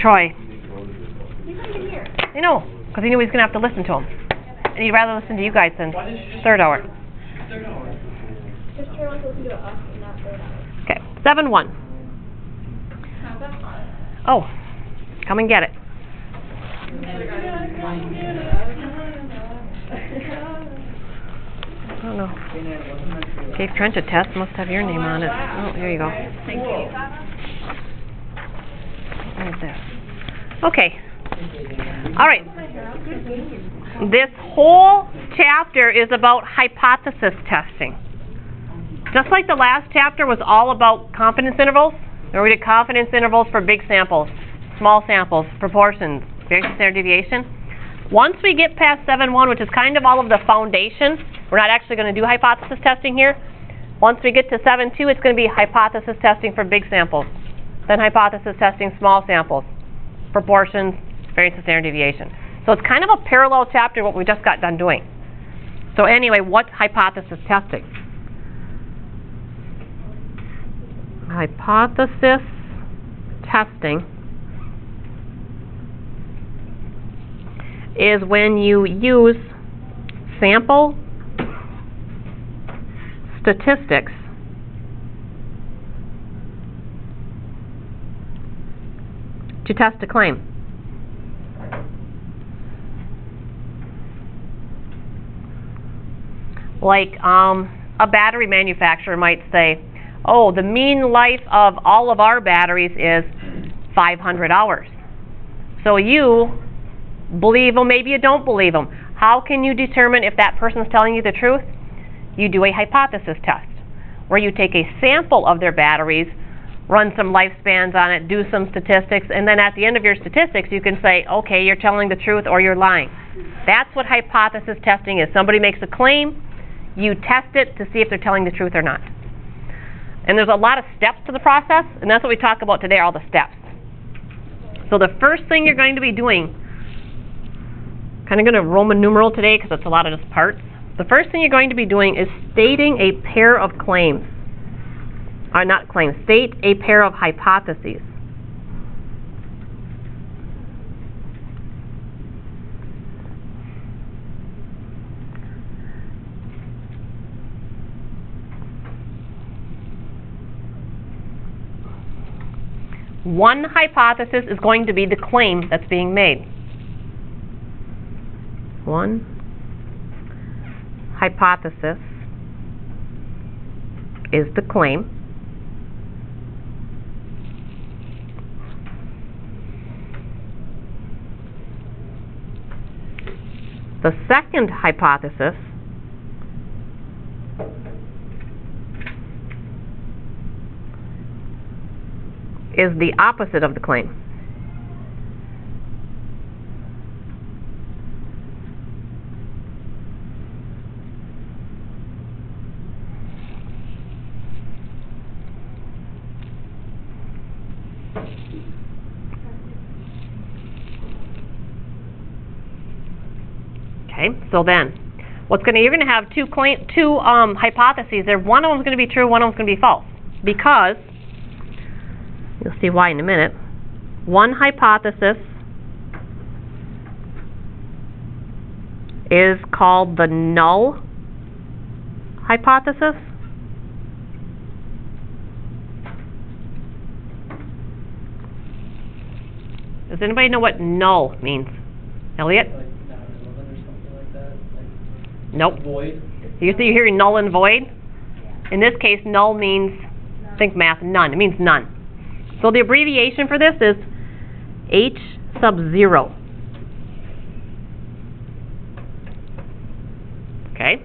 Troy. He's not even here. I know, because he knew he was going to have to listen to him. And he'd rather listen to you guys than third hour. Just Troy wants to listen to us and not third hour. Okay, 7-1. Oh, come and get it. I don't know. Dave Trenchard test must have your name on it. Oh, here you go. Thank you. Right there. Okay. All right. This whole chapter is about hypothesis testing. Just like the last chapter was all about confidence intervals, where we did confidence intervals for big samples, small samples, proportions, variance standard deviation. Once we get past 7-1, which is kind of all of the foundation, we're not actually going to do hypothesis testing here. Once we get to 7-2, it's going to be hypothesis testing for big samples, then hypothesis testing small samples, proportions, variance and standard deviation. So it's kind of a parallel chapter to what we just got done doing. So anyway, what's hypothesis testing? Hypothesis testing is when you use sample statistics to test a claim. Like a battery manufacturer might say, oh, the mean life of all of our batteries is 500 hours. So you believe them, maybe you don't believe them. How can you determine if that person's telling you the truth? You do a hypothesis test, where you take a sample of their batteries, run some lifespans on it, do some statistics, and then at the end of your statistics you can say, okay, you're telling the truth or you're lying. That's what hypothesis testing is. Somebody makes a claim, you test it to see if they're telling the truth or not. And there's a lot of steps to the process, and that's what we talk about today, all the steps. So the first thing you're going to be doing, kind of going to Roman numeral today because it's a lot of just parts. The first thing you're going to be doing is stating a pair of claims. Or not claims, state a pair of hypotheses. One hypothesis is going to be the claim that's being made. One hypothesis is the claim. The second hypothesis is the opposite of the claim. Okay, so then you're going to have two hypotheses there. One of them is going to be true, one of them is going to be false, because you'll see why in a minute. One hypothesis is called the null hypothesis. Does anybody know what null means? Elliot? Like non-relevant or something like that? Like Nope. void? You're hearing null and void? In this case, null means, think math, none. It means none. So the abbreviation for this is H sub 0. Okay?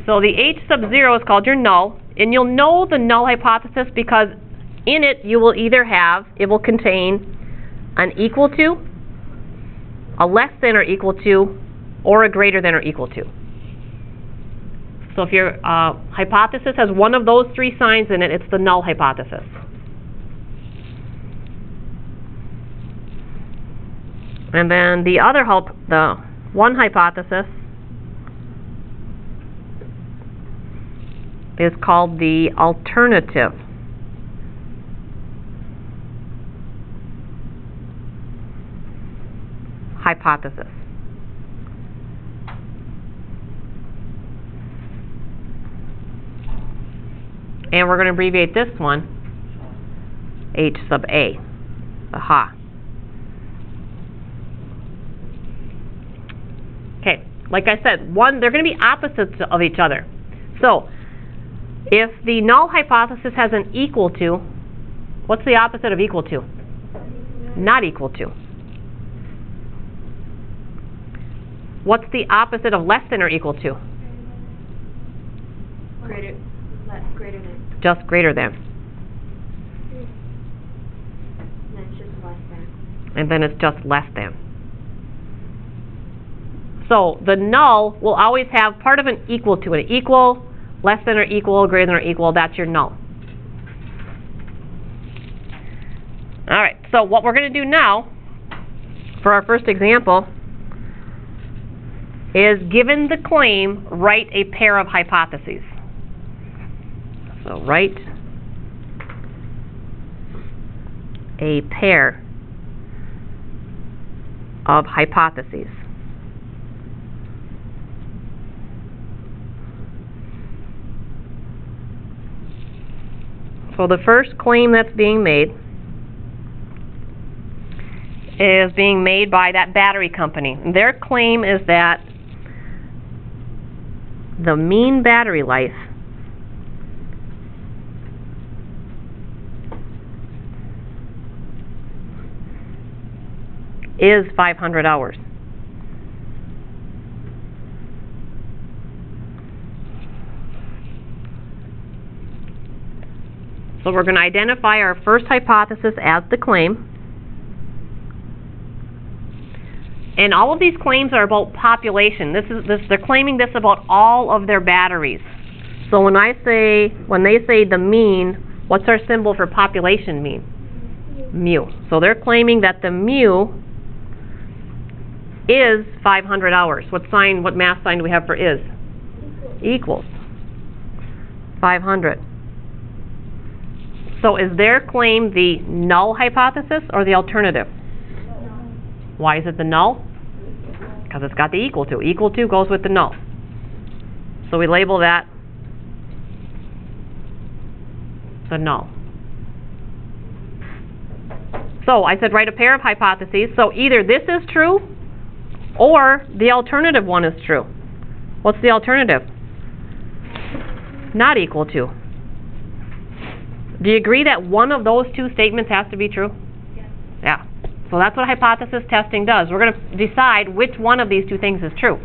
So the H sub 0 is called your null, and you'll know the null hypothesis because in it you will either have, it will contain an equal to, a less than or equal to, or a greater than or equal to. So if your hypothesis has one of those three signs in it, it's the null hypothesis. And then the one hypothesis is called the alternative hypothesis. And we're going to abbreviate this one H sub A, the ha. Okay, like I said, they're going to be opposites of each other. So, if the null hypothesis has an equal to, what's the opposite of equal to? Not equal to. What's the opposite of less than or equal to? Greater than. Just greater than. And it's just less than. And then it's just less than. So the null will always have part of an equal to it. Equal, less than or equal, greater than or equal, that's your null. Alright, so what we're going to do now, for our first example, is given the claim, write a pair of hypotheses. So write a pair of hypotheses. So the first claim that's being made is being made by that battery company. And their claim is that the mean battery life is 500 hours. So we're going to identify our first hypothesis as the claim. And all of these claims are about population. They're claiming this about all of their batteries. So when they say the mean, what's our symbol for population mean? Mu. So they're claiming that the mu is 500 hours. What math sign do we have for is? Equals 500. So is their claim the null hypothesis or the alternative? Why is it the null? Because it's got the equal to. Equal to goes with the null. So we label that the null. So I said write a pair of hypotheses. So either this is true or the alternative one is true. What's the alternative? Not equal to. Do you agree that one of those two statements has to be true? Yes. Yeah. So that's what hypothesis testing does. We're going to decide which one of these two things is true.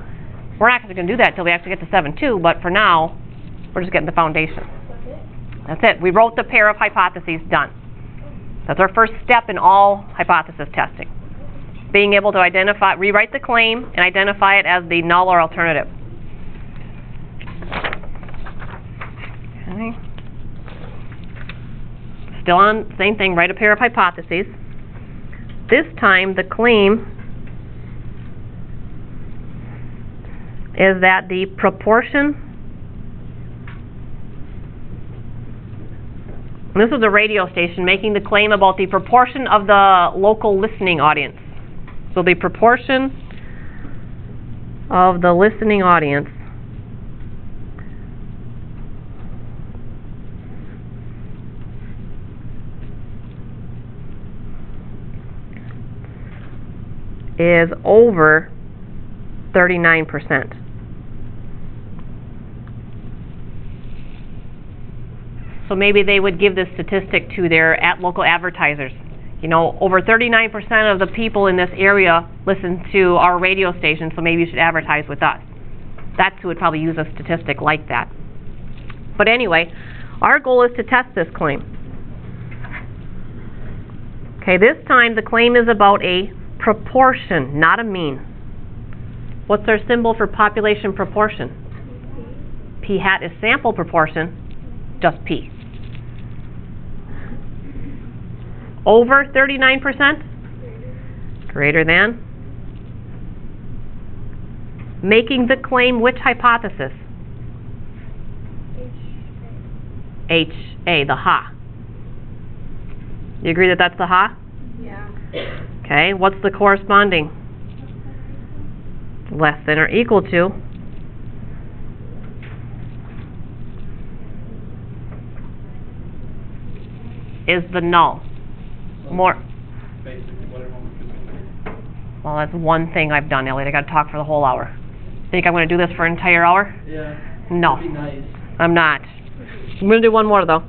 We're not actually going to do that until we actually get to 7.2, but for now, we're just getting the foundation. That's it. We wrote the pair of hypotheses, done. That's our first step in all hypothesis testing. Being able to rewrite the claim and identify it as the null or alternative. Okay. Still on, same thing, write a pair of hypotheses. This time the claim is that the proportion, and this was a radio station making the claim about the proportion of the local listening audience. So the proportion of the listening audience is over 39%. So maybe they would give this statistic to their local advertisers. You know, over 39% of the people in this area listen to our radio station, so maybe you should advertise with us. That's who would probably use a statistic like that. But anyway, our goal is to test this claim. Okay, this time the claim is about a proportion, not a mean. What's our symbol for population proportion? P hat is sample proportion, just P. Over 39%? Greater than? Making the claim which hypothesis? HA, the ha. You agree that that's the ha? Yeah. Okay, what's the corresponding? less than or equal to is the null. So More. Basically, what everyone was doing. Well, that's one thing I've done, Elliot. I gotta talk for the whole hour. Think I'm gonna do this for an entire hour? Yeah. No. That'd be nice. I'm not. I'm gonna do one more though.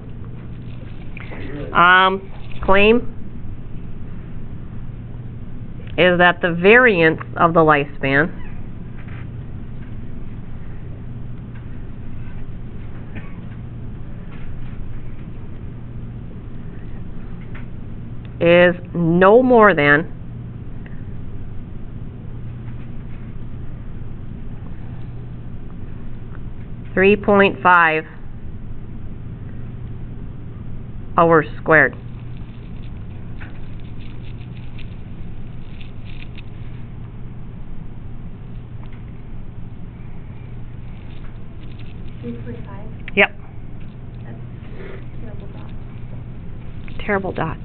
Really. Claim is that the variance of the lifespan is no more than .5 hours squared. Yep. Terrible dot.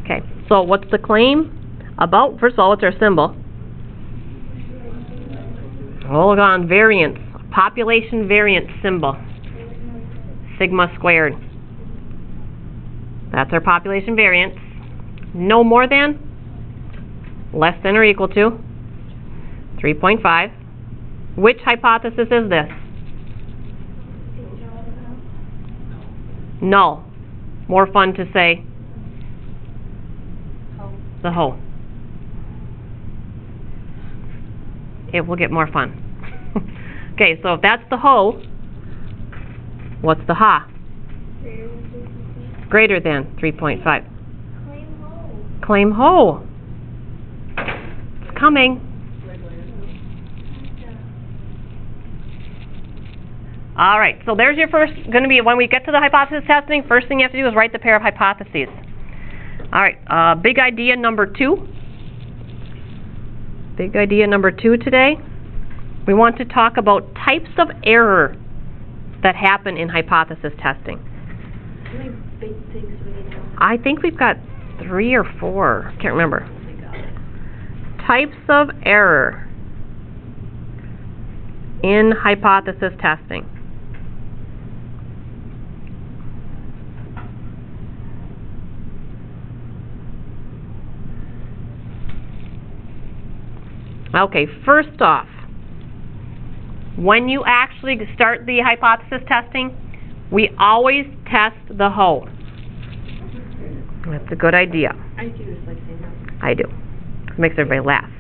Okay, so what's the claim about? First of all, what's our symbol? Hold on, variance. Population variance symbol. Sigma squared. That's our population variance. No more than, less than or equal to 3.5. Which hypothesis is this? Null. More fun to say the whole. It will get more fun. Okay, so if that's the whole, what's the ha? Greater than 3.5. Claim whole. It's coming. All right, so there's your first, going to be, when we get to the hypothesis testing, first thing you have to do is write the pair of hypotheses. All right, big idea number 2. Big idea number 2 today. We want to talk about types of error that happen in hypothesis testing. How many big things do we need to know? I think we've got 3 or 4, can't remember. Types of error in hypothesis testing. Okay, first off, when you actually start the hypothesis testing, we always test the whole. That's a good idea. I do just like saying that. I do. It makes everybody laugh.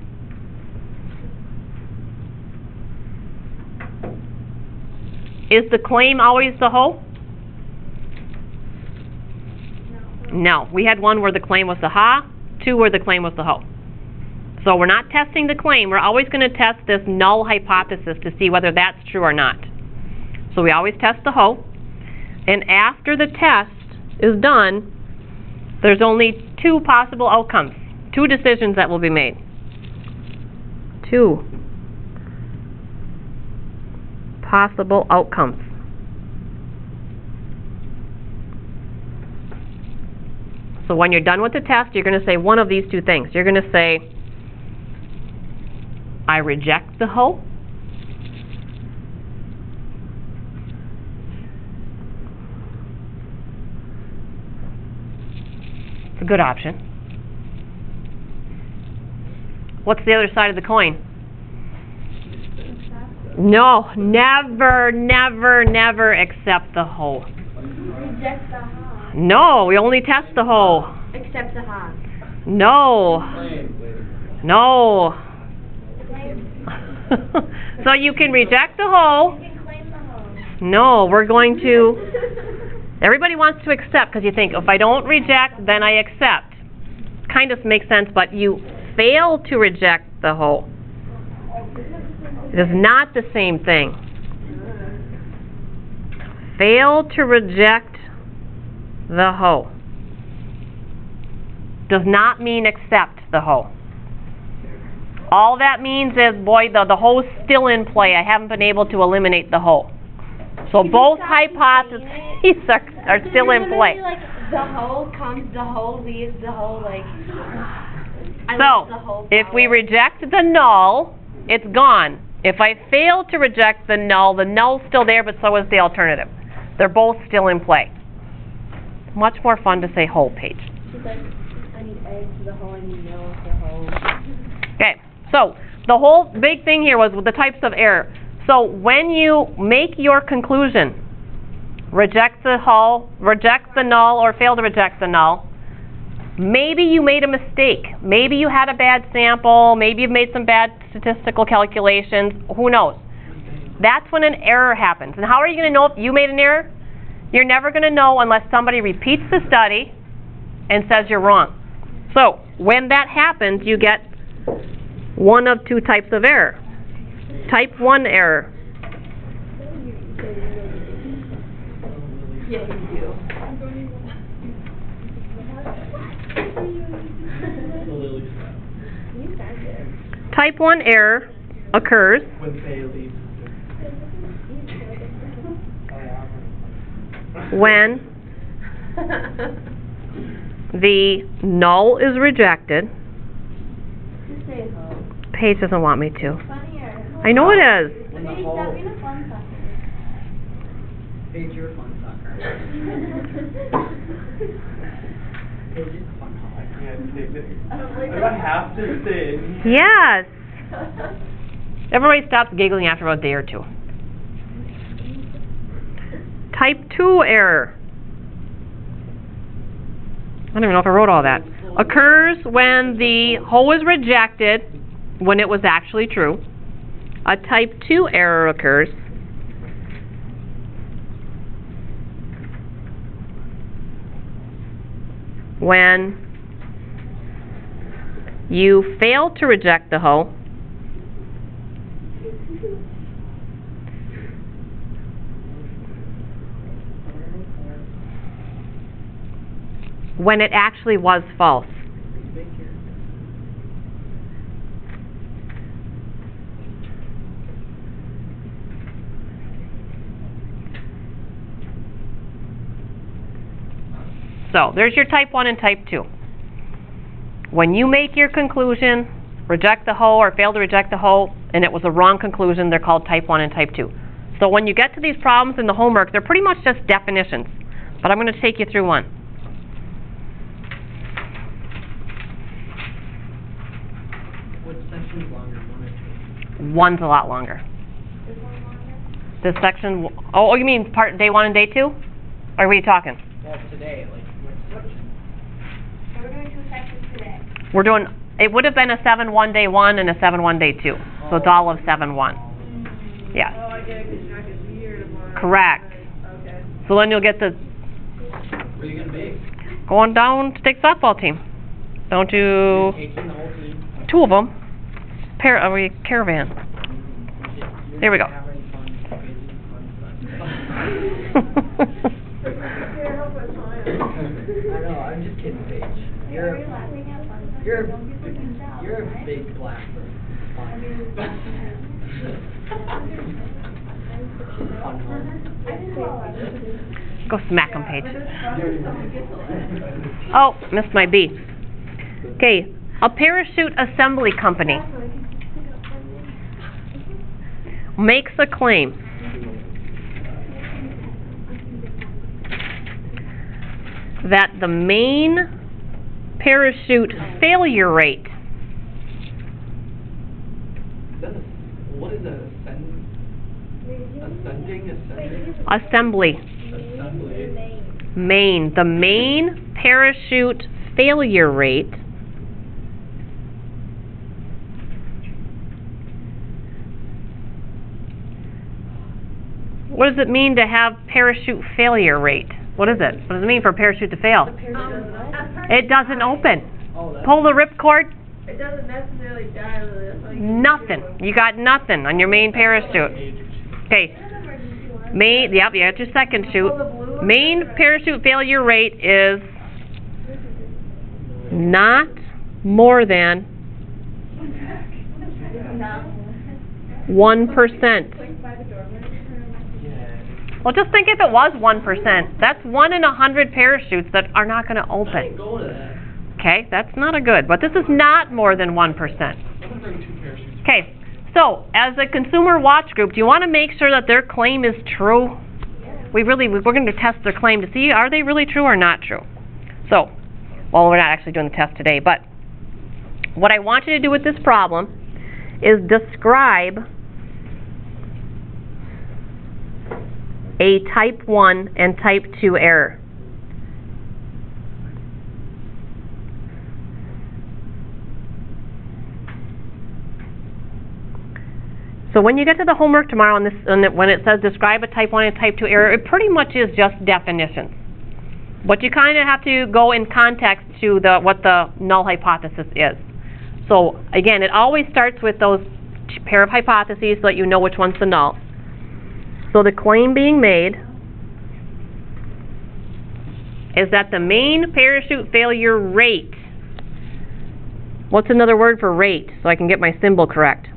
Is the claim always the whole? No. We had one where the claim was the ha, 2 where the claim was the whole. So we're not testing the claim. We're always going to test this null hypothesis to see whether that's true or not. So we always test the whole. And after the test is done, there's only 2 possible outcomes, 2 decisions that will be made. 2 possible outcomes. So when you're done with the test, you're going to say one of these 2 things. You're going to say, I reject the whole. It's a good option. What's the other side of the coin? No, never, never, never accept the whole. Reject the ha. No, we only test the whole. Accept the ha. No. Claim. No. So you can reject the whole. You can claim the ha. No, we're going to... Everybody wants to accept because you think, if I don't reject, then I accept. Kind of makes sense, but you fail to reject the whole. It is not the same thing. Fail to reject the whole does not mean accept the whole. All that means is, boy, the whole's still in play. I haven't been able to eliminate the whole. So both hypotheses are still in play. Like, the whole comes, the whole leaves, the whole, like... I So, love the whole if we power. reject the null, it's gone. If I fail to reject the null's still there, but so is the alternative. They're both still in play. Much more fun to say whole page. She's like, I need eggs to the whole, I need milk to the whole. Okay, so the whole big thing here was with the types of error. So when you make your conclusion, reject the null, or fail to reject the null, maybe you made a mistake. Maybe you had a bad sample. Maybe you've made some bad statistical calculations. Who knows? That's when an error happens. And how are you going to know if you made an error? You're never going to know unless somebody repeats the study and says you're wrong. So when that happens, you get one of two types of error. Type 1 error. Yeah, you do. The lily pad. You got it. Type 1 error occurs When Faye leaves. when the null is rejected. Just say ho. Paige doesn't want me to. Funnier. I know it is. When the Maybe whole. stop being a fun sucker. Paige, you're a fun sucker. Paige is a fun hog. I can't take it. I have to sing. Yes. Everybody stops giggling after about a day or two. Type 2 error. I don't even know if I wrote all that. Occurs when the whole is rejected when it was actually true. A type 2 error occurs when you fail to reject the whole when it actually was false. So, there's your type 1 and type 2. When you make your conclusion, reject the whole or fail to reject the whole, and it was a wrong conclusion, they're called type 1 and type 2. So when you get to these problems in the homework, they're pretty much just definitions. But I'm going to take you through one. What section's longer, 1 or 2? One's a lot longer. Is one longer? This section, oh, you mean part day 1 and day 2? Or were you talking? Well, today, like, what section? We're doing 2 sections today. We're doing, it would have been a 7-1 day 1 and a 7-1 day 2. So it's all of 7-1. Yes. Oh, I get it, 'cause you're not gonna be here tomorrow. Correct. Okay. So then you'll get to Where you gonna be? going down to take softball team. Don't you, Taking the whole team? 2 of them, caravan. You're There we not go. having fun, Here, help us, I know, I'm just kidding, Paige. Are you laughing at fun sucker? You're Don't be freaking out, you're a right? big blackbird. Fun home. I just want Go smack them, Paige. Oh, missed my B. Okay, a parachute assembly company makes a claim that the main parachute failure rate, What is that, ascending? assembly, Assembly. the main parachute failure rate what does it mean to have parachute failure rate? What is it? What does it mean for a parachute to fail? It doesn't open. Oh, that's. Pull the ripcord, It doesn't necessarily die, really, that's all you can do. nothing. You got nothing on your main parachute. Okay. Main, yep, you got your second chute. Main parachute failure rate is not more than 1%. Well, just think if it was 1%. That's 1 in 100 parachutes that are not going to I didn't open. go to that. Okay, that's not a good, but this is not more than 1%. I'm gonna bring 2 parachutes. Okay, So, as a consumer watch group, do you want to make sure that their claim is true? We're going to test their claim to see, are they really true or not true? So, well, we're not actually doing the test today, but what I want you to do with this problem is describe a type 1 and type 2 error. So when you get to the homework tomorrow when it says describe a type 1 and type 2 error, it pretty much is just definitions. But you kind of have to go in context to what the null hypothesis is. So again, it always starts with those pair of hypotheses so that you know which one's the null. So the claim being made is that the main parachute failure rate, what's another word for rate so I can get my symbol correct?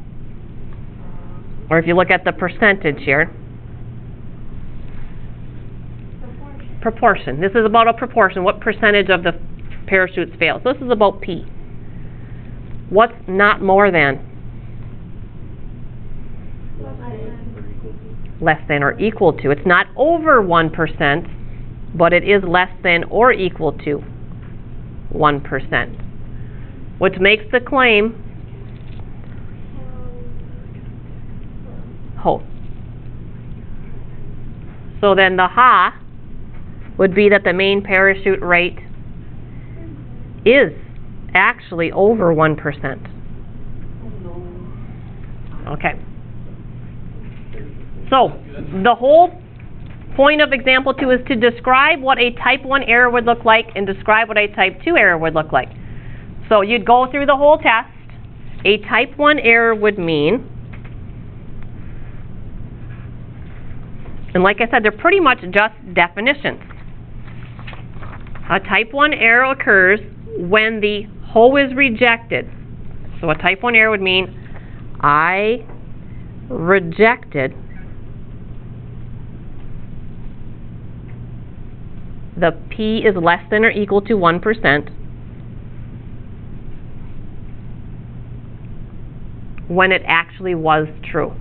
Or if you look at the percentage here. Proportion. This is about a proportion. What percentage of the parachutes fail? So this is about P. What's not more than? Less than or equal to. It's not over 1%, but it is less than or equal to 1%. Which makes the claim whole. So then the ha would be that the main parachute rate is actually over 1%. Okay. So the whole point of example 2 is to describe what a type 1 error would look like and describe what a type 2 error would look like. So you'd go through the whole test. A type 1 error would mean, and like I said, they're pretty much just definitions. A type 1 error occurs when the hoe is rejected. So a type 1 error would mean I rejected the P is less than or equal to 1% when it actually was true.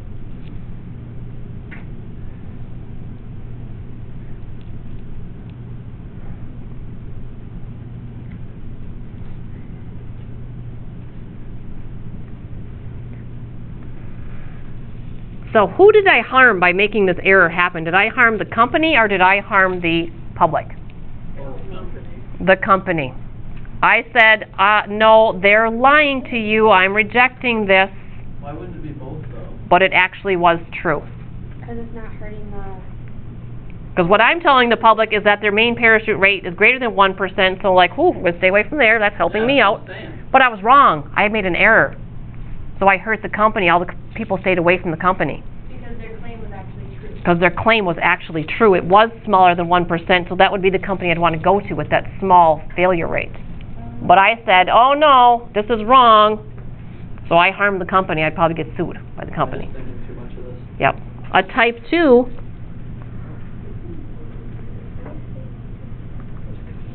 So who did I harm by making this error happen? Did I harm the company or did I harm the public? The company. I said, no, they're lying to you. I'm rejecting this. Why wouldn't it be both, though? But it actually was true. Because it's not hurting the... Because what I'm telling the public is that their main parachute rate is greater than 1%, so like, whew, we'll stay away from there. That's helping me out. But I was wrong. I had made an error. So I hurt the company. All the people stayed away from the company. Because their claim was actually true. Because their claim was actually true. It was smaller than 1%, so that would be the company I'd want to go to with that small failure rate. But I said, oh no, this is wrong. So I harmed the company. I'd probably get sued by the company. I'm just thinking too much of this. Yep. A type 2,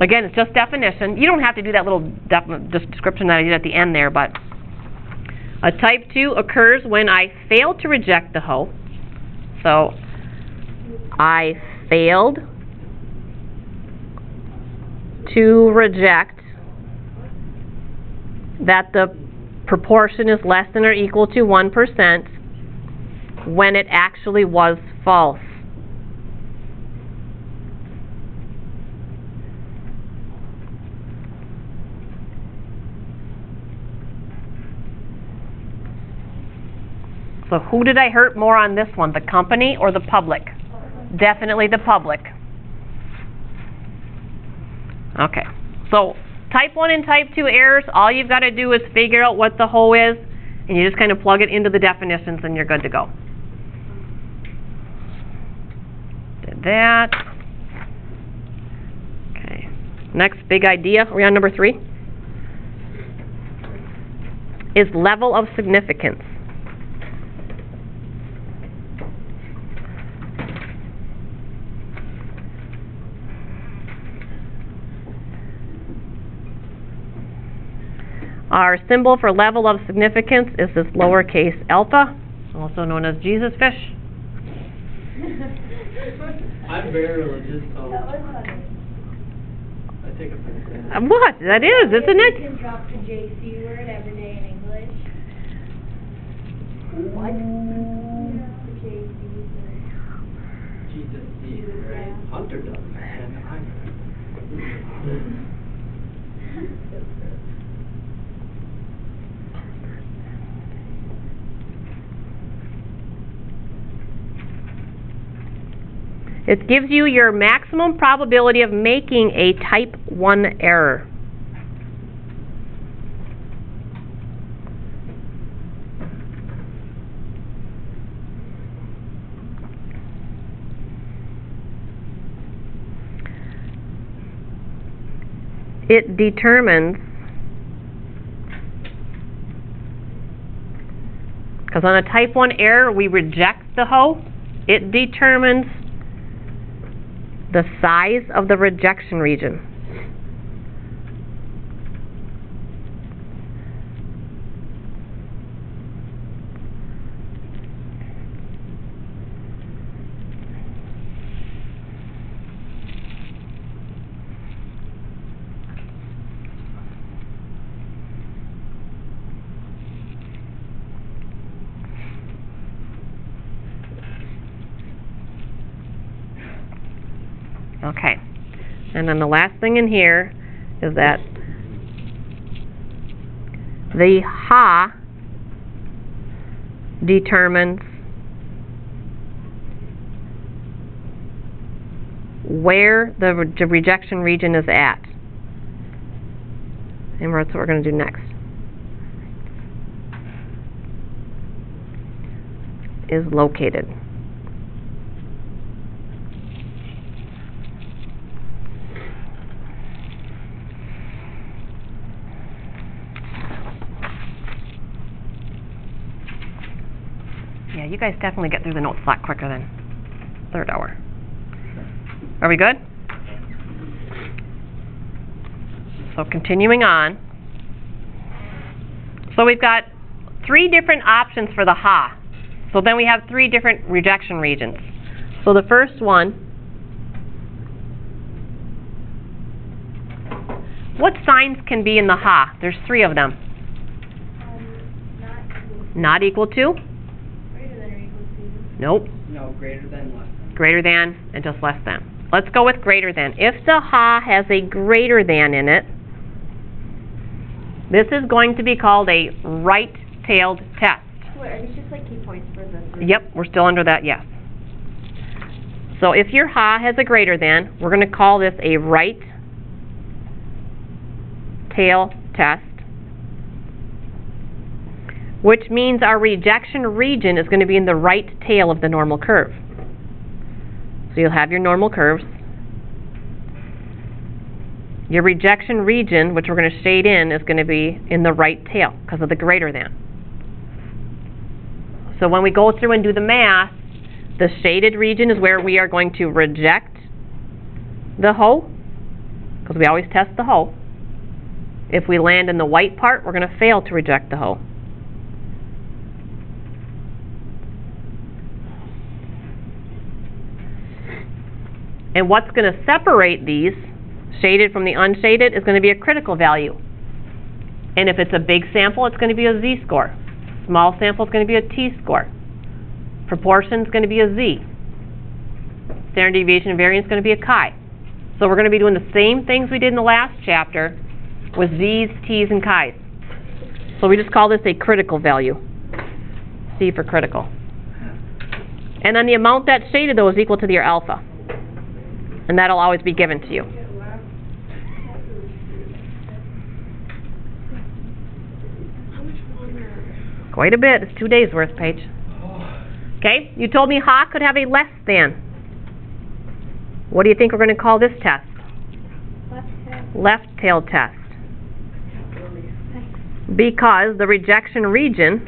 again, it's just definition. You don't have to do that little description that I did at the end there, but a type 2 occurs when I fail to reject the hoe. So I failed to reject that the proportion is less than or equal to 1% when it actually was false. So who did I hurt more on this one, the company or the public? Definitely the public. Okay, so type 1 and type 2 errors, all you've got to do is figure out what the hoe is, and you just kind of plug it into the definitions and you're good to go. Did that. Okay, next big idea, are we on number 3? Is level of significance. Our symbol for level of significance is this lowercase alpha, also known as Jesus fish. I'm very religious, so That was funny. I take offense to that. What? That is, isn't You it? can drop the JC word every day in English. What? The JC word. Jesus sees, right? Hunter does, and I know. It gives you your maximum probability of making a type 1 error. It determines, because on a type 1 error we reject the hoe, it determines the size of the rejection region. Okay, and then the last thing in here is that the ha determines where the rejection region is at. And that's what we're going to do next. Is located. Yeah, you guys definitely get through the notes a lot quicker than third hour. Are we good? So continuing on. So we've got 3 different options for the ha. So then we have 3 different rejection regions. So the first one, what signs can be in the ha? There's 3 of them. Not equal. Not equal to? Greater than or equal to. Nope. No, greater than, less than. Greater than and just less than. Let's go with greater than. If the ha has a greater than in it, this is going to be called a right-tailed test. Wait, are these just like key points for the three? Yep, we're still under that, yes. So if your ha has a greater than, we're going to call this a right tail test, which means our rejection region is going to be in the right tail of the normal curve. So you'll have your normal curves. Your rejection region, which we're going to shade in, is going to be in the right tail because of the greater than. So when we go through and do the math, the shaded region is where we are going to reject the hoe, because we always test the hoe. If we land in the white part, we're going to fail to reject the hoe. And what's going to separate these, shaded from the unshaded, is going to be a critical value. And if it's a big sample, it's going to be a z-score. Small sample is going to be a t-score. Proportion is going to be a z. Standard deviation and variance is going to be a chi. So we're going to be doing the same things we did in the last chapter with z's, t's, and chi's. So we just call this a critical value. C for critical. And then the amount that's shaded, though, is equal to your alpha. And that'll always be given to you. Quite a bit. It's 2 days worth, Paige. Okay, you told me ha could have a less than. What do you think we're going to call this test? Left tail test. Because the rejection region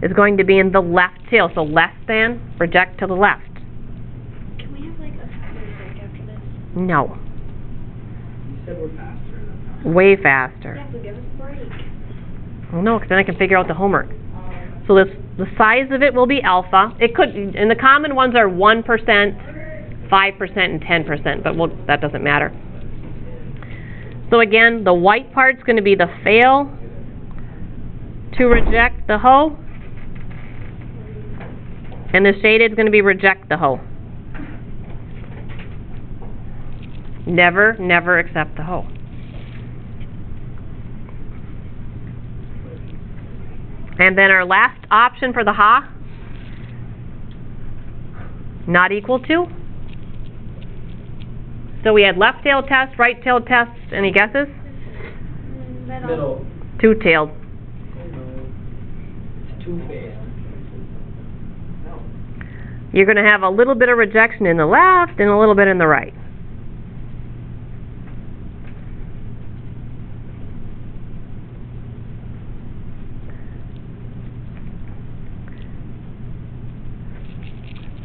is going to be in the left tail. So less than, reject to the left. Can we have like a 5-minute break after this? No. You said we're faster than Way faster. Yeah, so give us a break. Well, no, because then I can figure out the homework. So the size of it will be alpha. It could, and the common ones are 1%, 5%, and 10%, but that doesn't matter. So again, the white part's going to be the fail to reject the hoe, and the shaded is going to be reject the hoe. Never, never accept the hoe. And then our last option for the ha, not equal to. So we had left-tailed test, right-tailed test. Any guesses? Middle. Two-tailed. It's too bad. No. You're going to have a little bit of rejection in the left and a little bit in the right.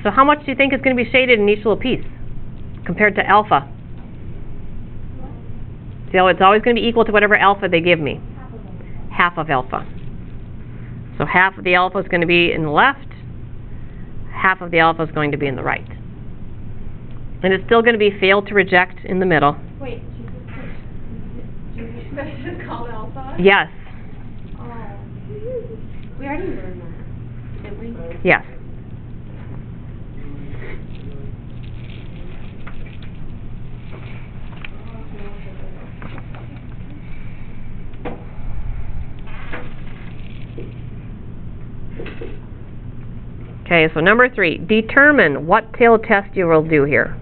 So how much do you think is going to be shaded in each little piece compared to alpha? So it's always going to be equal to whatever alpha they give me. Half of alpha. So half of the alpha is going to be in the left, half of the alpha is going to be in the right. And it's still going to be fail to reject in the middle. Wait, That's just called alpha? Yes. oh. We already learned that, didn't we? Yes. Okay, so number 3, determine what tail test you will do here.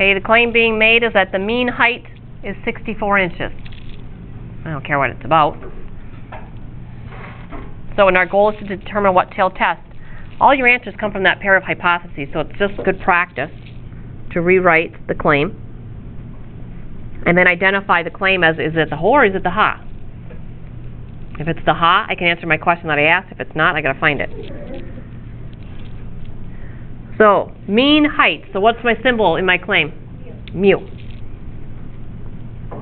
Okay, the claim being made is that the mean height is 64 inches. I don't care what it's about. So, and our goal is to determine what tail test. All your answers come from that pair of hypotheses, so it's just good practice to rewrite the claim. And then identify the claim as, is it the ho or is it the ha? If it's the ha, I can answer my question that I asked. If it's not, I gotta find it. So, mean height. So what's my symbol in my claim? Mu.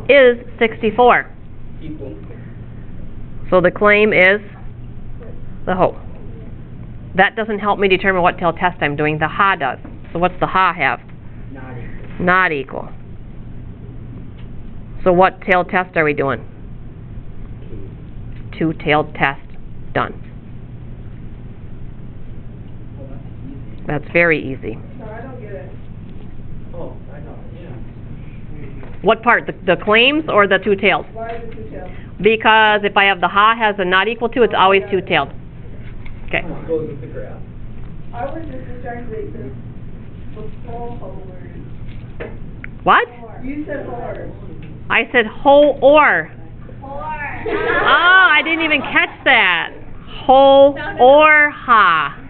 Is 64. Equal. So the claim is the ho. That doesn't help me determine what tail test I'm doing. The ha does. So what's the ha have? Not equal. Not equal. So what tail test are we doing? Two-tailed test. Done. Well, that's easy. That's very easy. No, I don't get it. Oh, I know, yeah. What part? The claims or the two-tailed? Why is it two tails? Because if I have the ha has a not equal to, it's always two-tailed. Okay. It goes with the graph. I was just distracted because before word. What? You said horse. I said ho or. Four. Oh, I didn't even catch that. Ho or ha.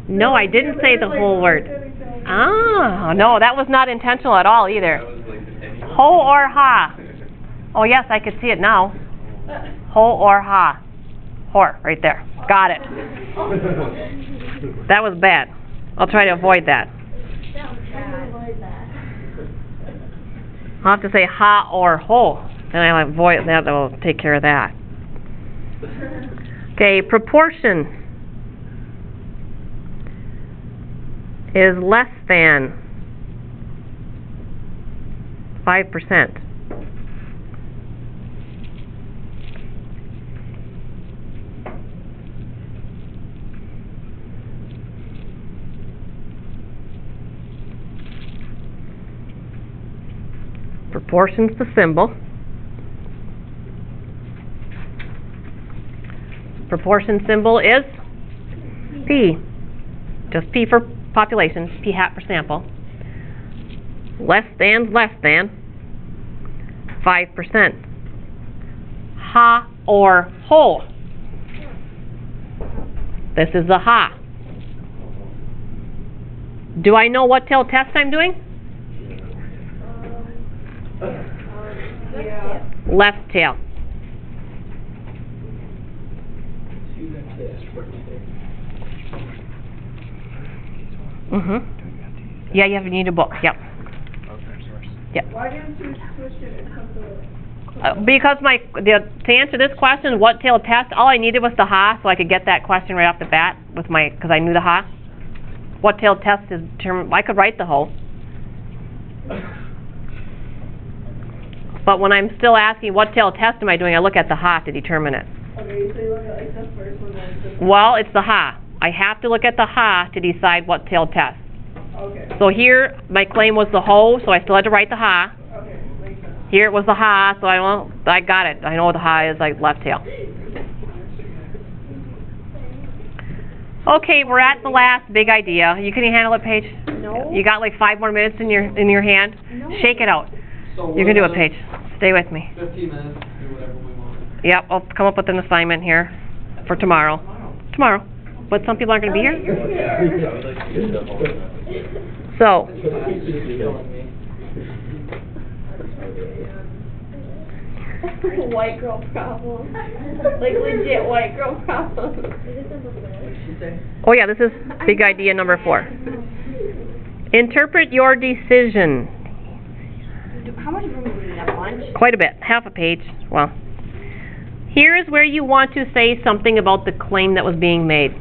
No, I didn't say the whole word. Ah, no, that was not intentional at all either. Ho or ha. Oh yes, I could see it now. Ho or ha. Hor, right there. Got it. That was bad. I'll try to avoid that. I'll have to say ha or ho. Then I'll avoid that. That will take care of that. Okay, proportion is less than 5%. Proportion's the symbol. Proportion symbol is P. just P for population, P hat for sample. Less than 5%. Ha or ho. This is the ha. Do I know what tail test I'm doing? Yeah. Left tail. Yeah, you need a book. Yep. Yep. Why didn't you switch it and come to the... Because to answer this question, what tail test, all I needed was the ha, so I could get that question right off the bat because I knew the ha. What tail test is determined, I could write the ho. But when I'm still asking what tail test am I doing, I look at the ha to determine it. Okay, so you look at like the first one then. Well, it's the ha. I have to look at the ha to decide what tail test. Okay. So here, my claim was the ho, so I still had to write the ha. Okay, makes sense. Here it was the ha, so I got it. I know what the ha is, like left tail. Okay, we're at the last big idea. Can you handle it, Paige? No. You got like 5 more minutes in your hand? No. Shake it out. So You can do it, Paige. Stay with me. 15 minutes, do whatever we want. Yep, I'll come up with an assignment here for tomorrow. Tomorrow. But some people aren't going to be here. So, White girl problem. Like legit white girl problem. oh yeah, this is big idea number 4. Interpret your decision. How much room do we need at lunch? Quite a bit. Half a page. Well, here is where you want to say something about the claim that was being made.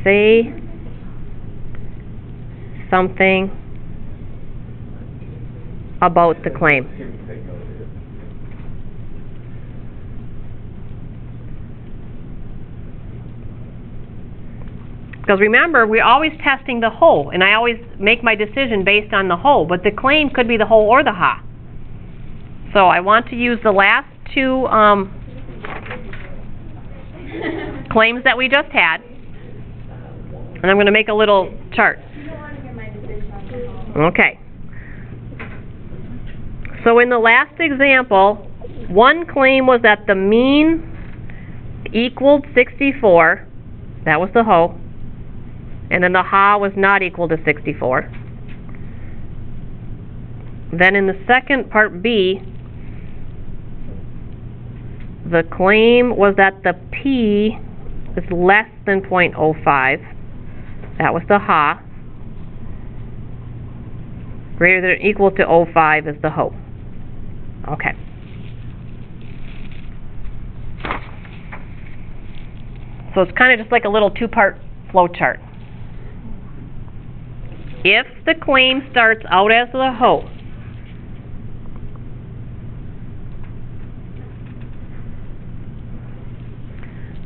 Say something about the claim. Because remember, we're always testing the whole, and I always make my decision based on the whole, but the claim could be the whole or the ha. So I want to use the last 2 claims that we just had, and I'm going to make a little chart. Okay. So in the last example, one claim was that the mean equaled 64. That was the ho. And then the ha was not equal to 64. Then in the second part B, the claim was that the P is less than 0.05. That was the ha. Greater than or equal to 0.05 is the ho. Okay. So it's kind of just like a little 2-part flow chart. If the claim starts out as the ho,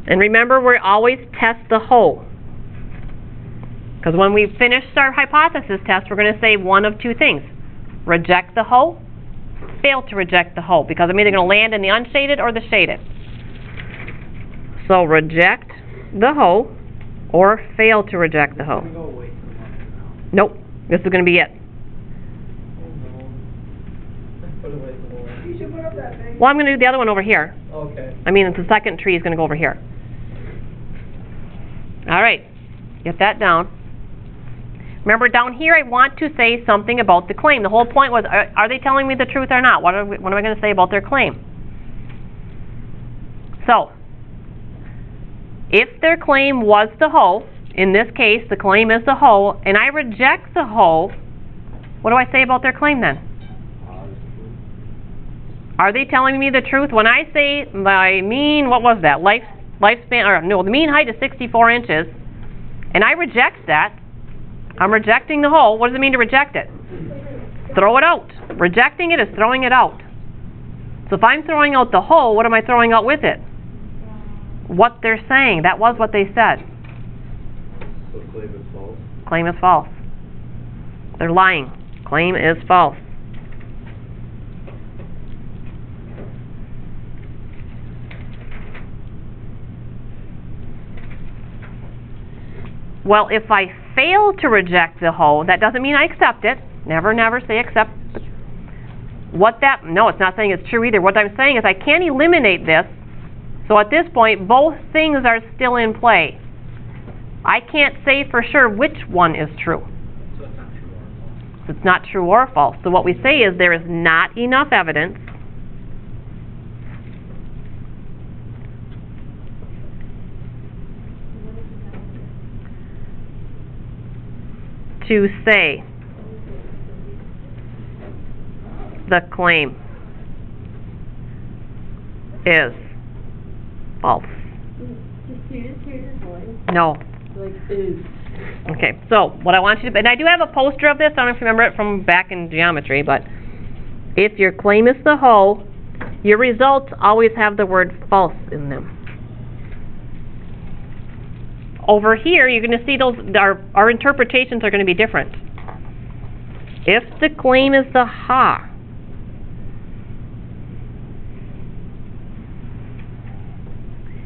and remember, we always test the ho. Because when we finish our hypothesis test, we're going to say one of 2 things. Reject the ho, fail to reject the ho, because I'm either going to land in the unshaded or the shaded. So reject the ho, or fail to reject the ho. Nope, this is going to be it. You should put up that thing. Well, I'm going to do the other one over here. Okay. I mean, the second tree is going to go over here. All right, get that down. Remember, down here I want to say something about the claim. The whole point was, are they telling me the truth or not? What am I going to say about their claim? So, if their claim was the ho, in this case, the claim is the ho, and I reject the ho, what do I say about their claim then? Are they telling me the truth? When I say my mean, what was that, lifespan, or no, the mean height is 64 inches, and I reject that, I'm rejecting the ho. What does it mean to reject it? Throw it out. Rejecting it is throwing it out. So if I'm throwing out the ho, what am I throwing out with it? What they're saying. That was what they said. So claim is false? Claim is false. They're lying. Claim is false. Well, if I fail to reject the whole, that doesn't mean I accept it. Never, never say accept. No, it's not saying it's true either. What I'm saying is I can't eliminate this. So at this point, both things are still in play. I can't say for sure which one is true. So it's not true or false. It's not true or false. So what we say is there is not enough evidence to say the claim is false. No. Like, is. Okay, so what I want you to, and I do have a poster of this, I don't know if you remember it from back in geometry, but if your claim is the whole, your results always have the word false in them. Over here, you're going to see those, our interpretations are going to be different. If the claim is the ha,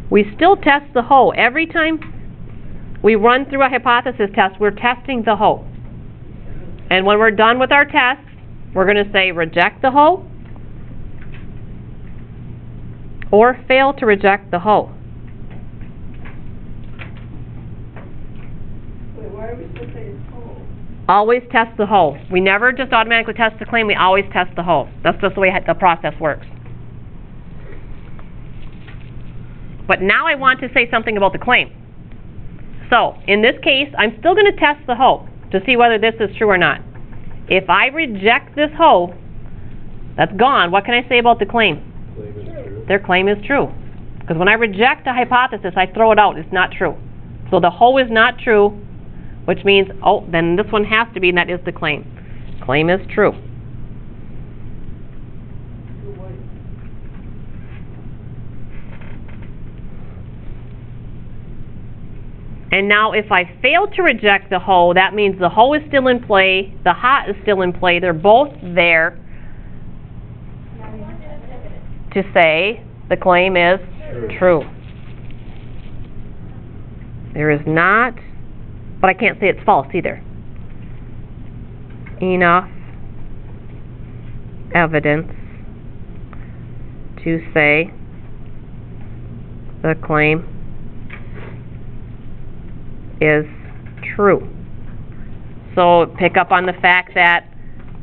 we still test the whole. Every time we run through a hypothesis test, we're testing the whole. And when we're done with our test, we're going to say reject the whole or fail to reject the whole. Wait, why are we supposed to say it's whole? Always test the whole. We never just automatically test the claim, we always test the whole. That's just the way the process works. But now I want to say something about the claim. So, in this case, I'm still going to test the whole to see whether this is true or not. If I reject this whole, that's gone. What can I say about the claim? Claim is true. Their claim is true. Because when I reject a hypothesis, I throw it out. It's not true. So the whole is not true, which means, oh, then this one has to be, and that is the claim. Claim is true. And now if I fail to reject the whole, that means the whole is still in play, the ha is still in play, they're both there to say the claim is true. There is not, but I can't say it's false either, enough evidence to say the claim is true. So pick up on the fact that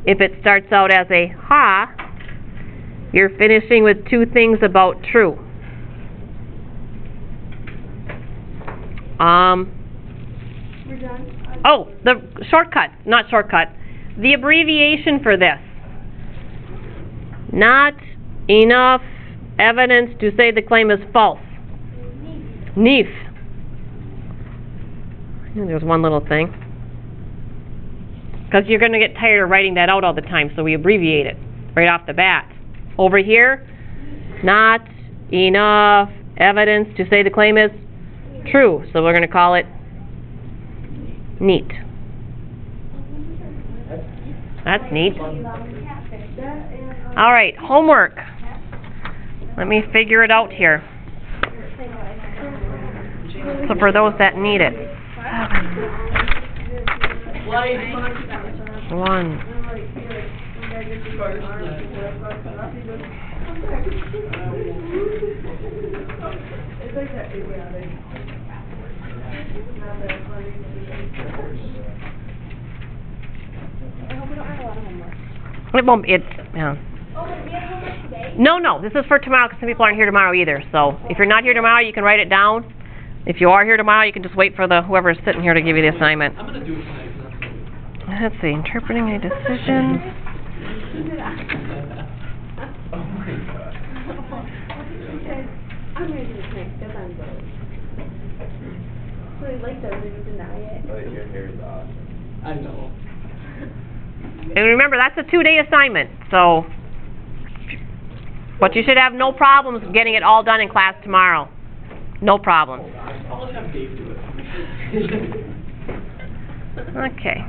if it starts out as a ha, you're finishing with two things about true. We're done? Oh, the shortcut, not shortcut. The abbreviation for this. Not enough evidence to say the claim is false. NEEF. There's one little thing. Because you're going to get tired of writing that out all the time, so we abbreviate it right off the bat. Over here, not enough evidence to say the claim is true, so we're going to call it neat. That's neat. All right, homework. Let me figure it out here. So for those that need it. 1. It won't. It's yeah. No, this is for tomorrow because some people aren't here tomorrow either. So if you're not here tomorrow, you can write it down. If you are here tomorrow, you can just wait for whoever's sitting here to give you the assignment. I'm gonna do it tonight. Let's see, interpreting a decision. Oh my god. I'm ready to drink because I'm good. So I like those and you deny it. Oh, your hair is awesome. I know. And remember, that's a 2-day assignment, so. But you should have no problems getting it all done in class tomorrow. No problems. I'll just have Dave do it. Okay.